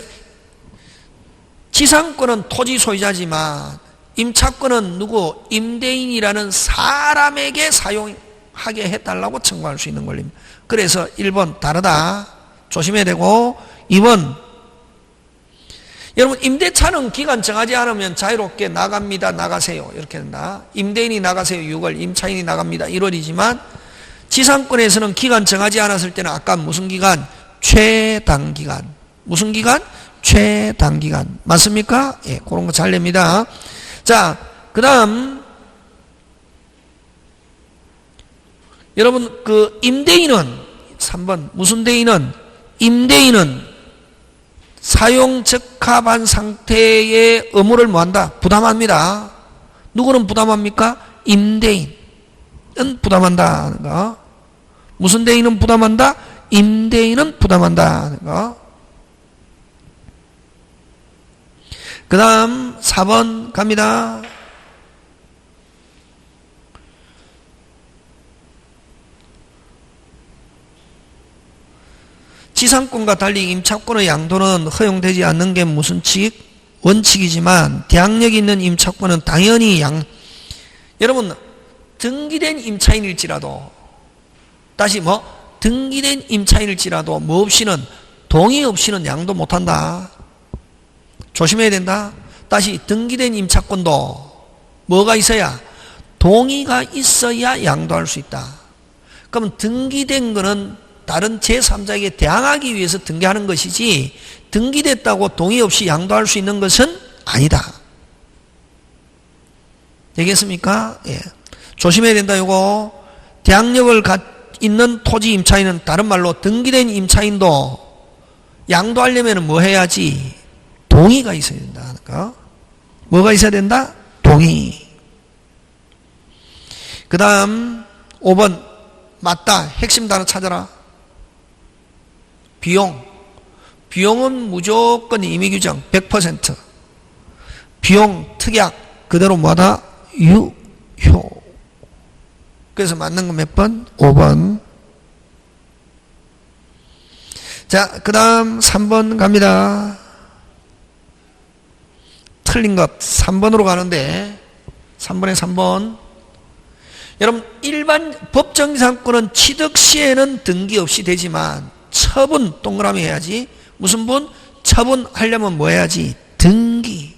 지상권은 토지 소유자지만 임차권은 누구? 임대인이라는 사람에게 사용하게 해달라고 청구할 수 있는 권리입니다. 그래서 1번 다르다. 조심해야 되고, 2번 여러분 임대차는 기간 정하지 않으면 자유롭게 나갑니다. 나가세요. 이렇게 된다. 임대인이 나가세요. 6월, 임차인이 나갑니다. 1월이지만 지상권에서는 기간 정하지 않았을 때는 아까 무슨 기간? 최단기간. 무슨 기간? 최단기간. 맞습니까? 예, 그런 거 잘 냅니다. 자, 그 다음 여러분 그 임대인은 3번 무슨 대인은? 임대인은 사용 적합한 상태의 의무를 뭐한다? 부담합니다. 누구는 부담합니까? 임대인은 부담한다 하는 거. 무슨 대인은 부담한다? 임대인은 부담한다 하는 거. 그 다음 4번 갑니다. 지상권과 달리 임차권의 양도는 허용되지 않는 게 무슨 원칙이지만 대항력이 있는 임차권은 당연히 여러분 등기된 임차인일지라도 다시 등기된 임차인일지라도 뭐 없이는 동의 없이는 양도 못한다. 조심해야 된다. 다시 등기된 임차권도 뭐가 있어야? 동의가 있어야 양도할 수 있다. 그럼 등기된 거는 다른 제3자에게 대항하기 위해서 등기하는 것이지 등기됐다고 동의 없이 양도할 수 있는 것은 아니다. 되겠습니까? 예. 조심해야 된다. 이거 대항력을 있는 토지 임차인은 다른 말로 등기된 임차인도 양도하려면 뭐 해야지? 동의가 있어야 된다. 그러니까 뭐가 있어야 된다? 동의. 그 다음 5번 맞다. 핵심 단어 찾아라. 비용은 무조건 임의규정 100%. 비용 특약 그대로 뭐하다? 유효. 그래서 맞는 거 몇 번? 5번. 자, 그 다음 3번 갑니다. 틀린 것 3번으로 가는데 3번에 3번. 여러분 일반 법정지상권은 취득 시에는 등기 없이 되지만 처분 동그라미 해야지. 무슨 분? 처분하려면 뭐 해야지? 등기.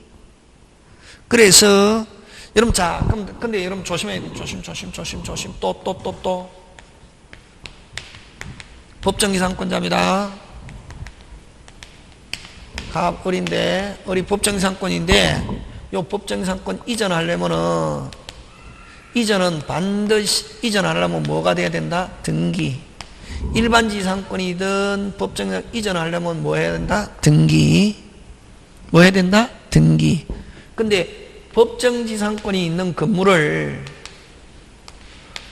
그래서 여러분 자 근데 여러분 조심해야 돼. 조심 또 법정지상권자입니다. 갑을인데 어리 법정지상권인데 요 법정지상권 이전하려면은 이전은 반드시 이전하려면 뭐가 돼야 된다? 등기. 일반지상권이든 법정지상 이전하려면 뭐 해야 된다? 등기. 뭐 해야 된다? 등기. 근데 법정지상권이 있는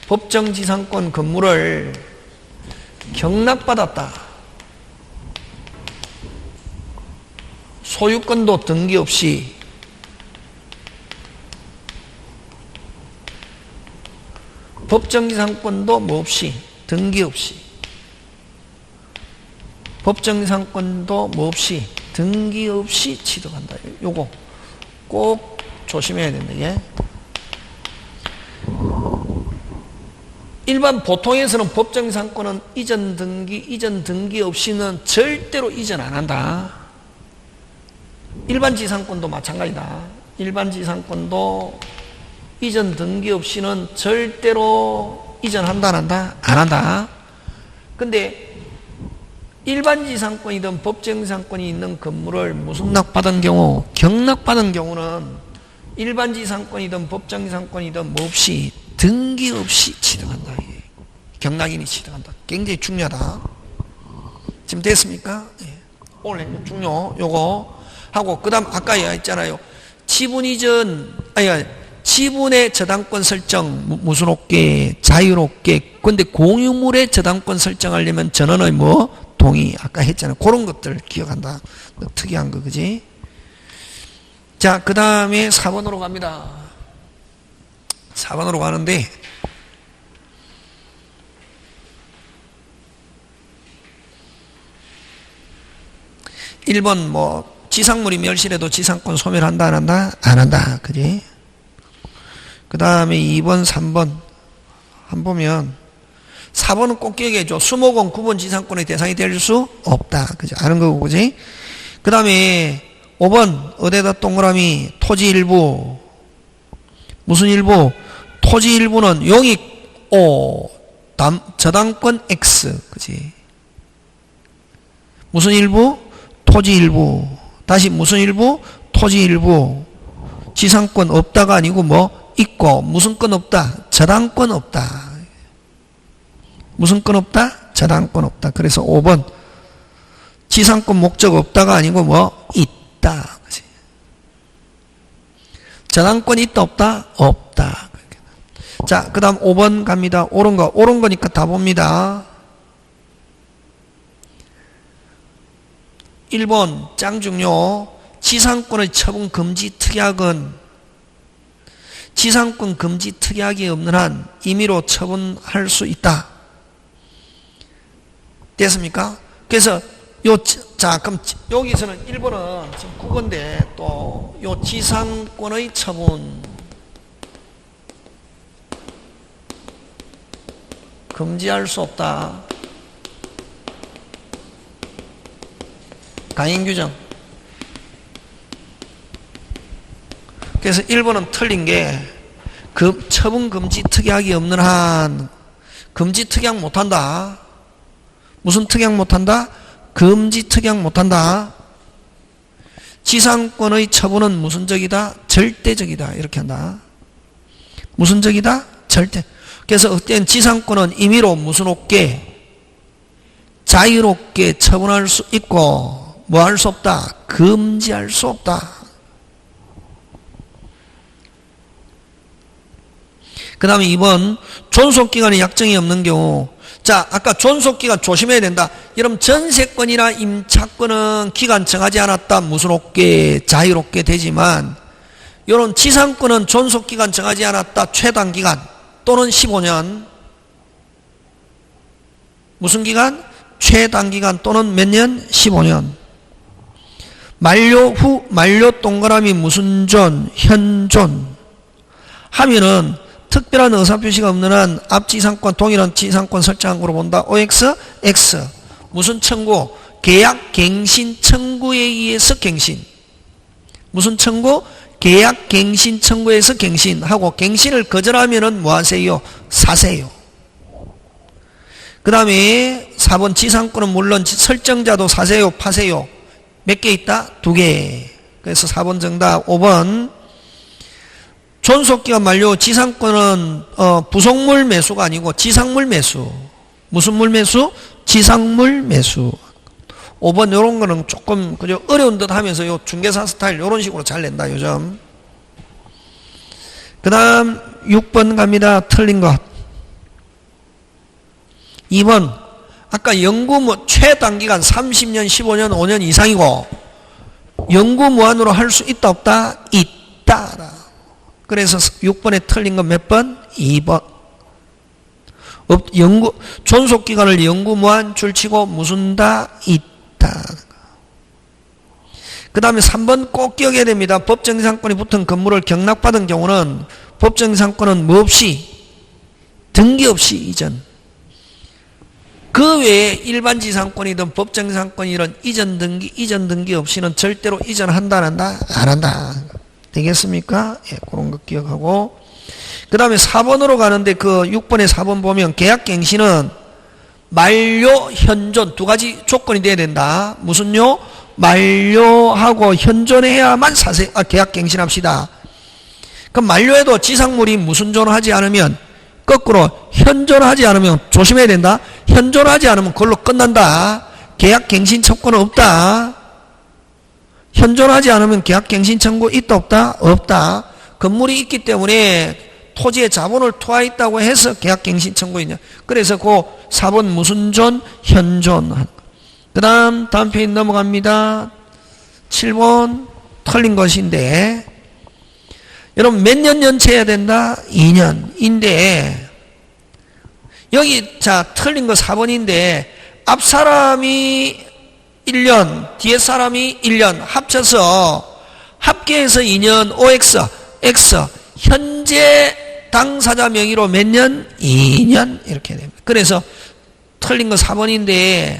법정지상권 건물을 경락받았다. 소유권도 등기 없이 법정지상권도 뭐 없이 등기 없이 법정지상권도 뭐 없이 등기 없이 취득한다. 요거 꼭 조심해야 된다. 예? 일반 보통에서는 법정지상권은 이전 등기 없이는 절대로 이전 안 한다. 일반 지상권도 마찬가지다. 일반 지상권도 이전 등기 없이는 절대로 이전한다 안 한다? 안 한다. 근데 일반지상권이든 법정지상권이 있는 건물을 무승낙받은 경우, 경락받은 경우는 일반지상권이든 법정지상권이든 뭐 없이 등기 없이 취득한다. 경락인이 취득한다. 굉장히 중요하다. 지금 됐습니까? 예. 오늘 중요 요거 하고 그다음 아까 했잖아요. 지분 이전 지분의 저당권 설정 무슨 없게 자유롭게. 근데 공유물의 저당권 설정하려면 전원의 뭐 동의 아까 했잖아요. 그런 것들 기억한다. 특이한 거 그지? 자, 그 다음에 4번으로 갑니다. 4번으로 가는데 1번 뭐 지상물이 멸실해도 지상권 소멸한다 안 한다? 안 한다. 그지? 그 다음에 2번 3번 한 보면 4번은 꼭 기억해 줘. 수목원 9번 지상권의 대상이 될 수 없다. 그지? 아는 거고 그지? 그 다음에 5번 어디다 동그라미 토지 일부 무슨 일부? 토지 일부는 용익 O 저당권 X 그지? 무슨 일부? 토지 일부. 다시 무슨 일부? 토지 일부. 지상권 없다가 아니고 뭐 있고 무슨 권 없다? 저당권 없다. 무슨 권 없다? 저당권 없다. 그래서 5번 지상권 목적 없다가 아니고 뭐 있다. 그치? 저당권 있다 없다? 없다. 자, 그 다음 5번 갑니다. 옳은 거니까 다 봅니다. 1번 짱중요. 지상권의 처분 금지 특약은 지상권 금지 특약이 없는 한 임의로 처분할 수 있다. 됐습니까? 그래서 자, 그럼 여기서는 1번은 지금 국어인데 또 요 지상권의 처분 금지할 수 없다. 강행규정. 그래서 1번은 틀린 게 처분 금지 특약이 없는 한 금지 특약 못한다. 무슨 특약 못한다? 금지 특약 못한다. 지상권의 처분은 무슨 적이다? 절대적이다. 이렇게 한다. 무슨 적이다? 절대. 그래서 어떤 지상권은 임의로 무슨 없게 자유롭게 처분할 수 있고 뭐 할 수 없다? 금지할 수 없다. 그 다음에 2번 존속기간에 약정이 없는 경우. 자, 아까 존속기간 조심해야 된다. 여러분 전세권이나 임차권은 기간 정하지 않았다. 무슨 없게 자유롭게 되지만 이런 지상권은 존속기간 정하지 않았다. 최단기간 또는 15년. 무슨 기간? 최단기간 또는 몇 년? 15년. 만료 후 만료 동그라미 무슨 존? 현존 하면은 특별한 의사표시가 없는 한 앞지상권 동일한 지상권 설정한 거로 본다. OX, X. 무슨 청구? 계약 갱신 청구에 의해서 갱신. 무슨 청구? 계약 갱신 청구에서 갱신하고 갱신을 거절하면은 뭐 하세요? 사세요. 그 다음에 4번 지상권은 물론 설정자도 사세요, 파세요. 몇 개 있다? 2개. 그래서 4번 정답. 5번 존속기간 만료 지상권은 부속물 매수가 아니고 지상물 매수. 무슨 물 매수? 지상물 매수. 5번 요런 거는 조금 그죠 어려운 듯 하면서 요 중개사 스타일 요런 식으로 잘 낸다 요즘. 그 다음 6번 갑니다. 틀린 것. 2번 아까 연구 최단기간 30년 15년 5년 이상이고 연구 무한으로 할 수 있다 없다? 있다. 그래서 6번에 틀린 건 몇 번? 2번. 연구 존속기간을 연구 무한 줄치고 무슨 다? 있다. 그 다음에 3번 꼭 기억해야 됩니다. 법정지상권이 붙은 건물을 경락받은 경우는 법정지상권은 뭐 없이 등기 없이 이전. 그 외에 일반지상권이든 법정지상권이든 이전 등기 없이는 절대로 이전한다 안 한다? 안 한다. 되겠습니까? 예, 그런 거 기억하고. 그 다음에 4번으로 가는데 그 6번에 4번 보면 계약갱신은 만료, 현존 두 가지 조건이 돼야 된다. 무슨요? 만료하고 현존해야만 계약갱신합시다. 그럼 만료해도 지상물이 무순존하지 않으면 거꾸로 현존하지 않으면 조심해야 된다. 현존하지 않으면 그걸로 끝난다. 계약갱신 청구는 없다. 현존하지 않으면 계약갱신 청구 있다 없다? 없다. 건물이 있기 때문에 토지에 자본을 투하했다고 해서 계약갱신 청구있냐. 그래서 그 4번 무순존, 현존. 그 다음 페이지 넘어갑니다. 7번 틀린 것인데 여러분 몇 년 연체해야 된다? 2년인데 여기 자 틀린 거 4번인데 앞 사람이 1년 뒤에 사람이 1년 합쳐서 합계해서 2년 OX X 현재 당사자 명의로 몇 년? 2년 이렇게 됩니다. 그래서 틀린 거 4번인데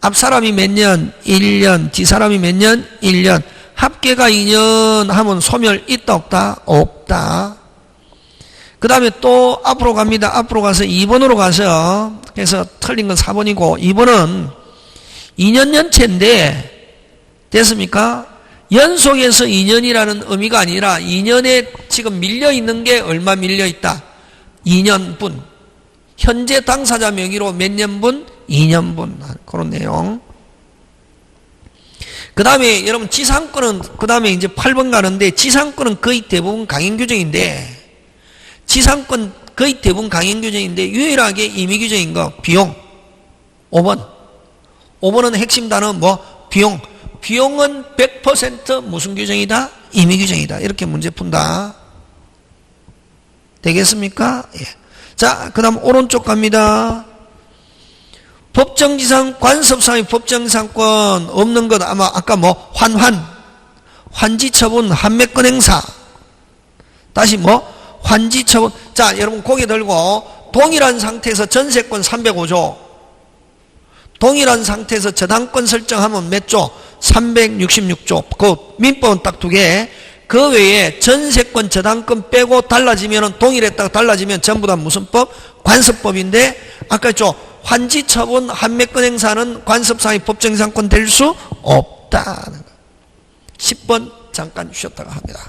앞 사람이 몇 년? 1년 뒤 사람이 몇 년? 1년 합계가 2년 하면 소멸 있다 없다? 없다. 그 다음에 또 앞으로 갑니다. 앞으로 가서 2번으로 가서 그래서 틀린 건 4번이고 2번은 2년 연체인데 됐습니까? 연속해서 2년이라는 의미가 아니라 2년에 지금 밀려있는 게 얼마 밀려있다? 2년분. 현재 당사자 명의로 몇 년분? 2년분. 그런 내용. 그 다음에 여러분 지상권은 그 다음에 이제 8번 가는데 지상권은 거의 대부분 강행규정인데 지상권 거의 대부분 강행규정인데 유일하게 임의규정인 거 비용 5번은 핵심 단어 뭐 비용 비용은 100% 무슨 규정이다? 임의규정이다. 이렇게 문제 푼다. 되겠습니까? 예. 자, 그 다음 오른쪽 갑니다. 법정지상 관습상의 법정지상권 없는 것 아마 아까 뭐 환지처분 한매권 행사 다시 뭐 환지처분 자 여러분 고개 들고 동일한 상태에서 전세권 305조 동일한 상태에서 저당권 설정하면 몇 조? 366조 그 민법은 딱 두 개 그 외에 전세권 저당권 빼고 달라지면 동일했다가 달라지면 전부 다 무슨 법? 관습법인데 아까 했죠 환지처분 한매권 행사는 관습상의 법정지상권 될 수 없다. 10번 잠깐 쉬었다가 합니다.